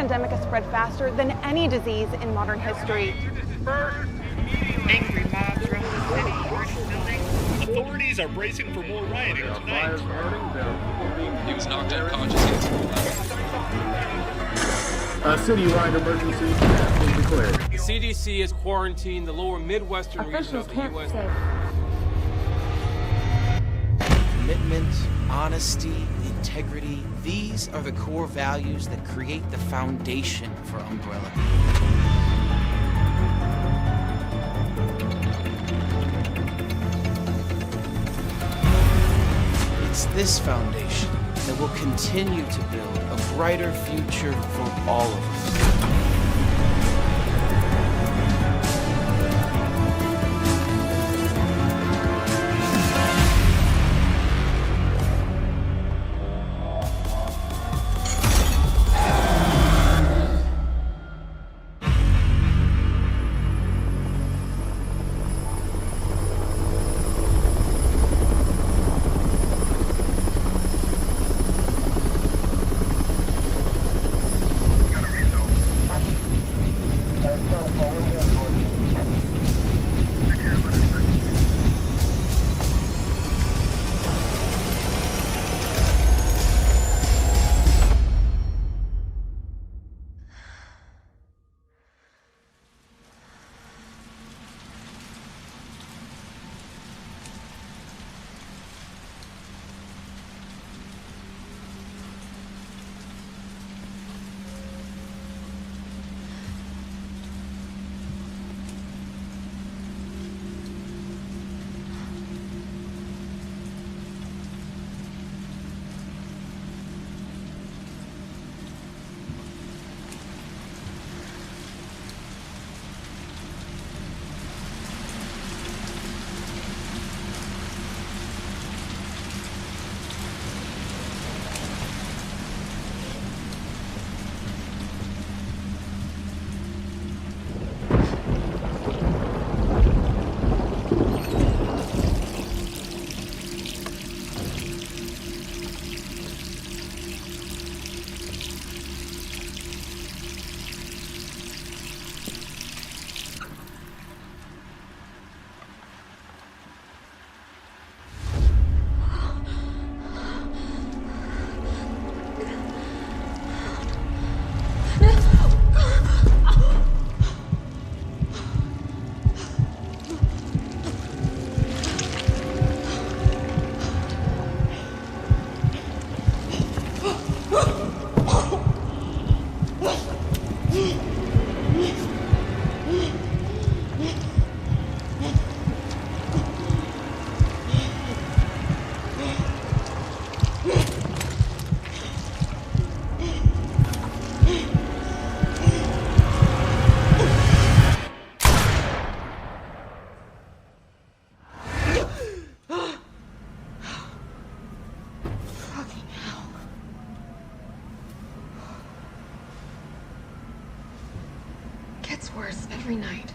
pandemic has spread faster than any disease in modern history. Angry mobs roam the city, burning buildings. Authorities are bracing for more rioting tonight. He was knocked unconscious. A citywide emergency has been declared. The CDC has quarantined the lower Midwestern region of the U.S. Commitment, honesty, integrity, these are the core values that create the foundation for Umbrella. It's this foundation that will continue to build a brighter future for all of us. Gets worse every night.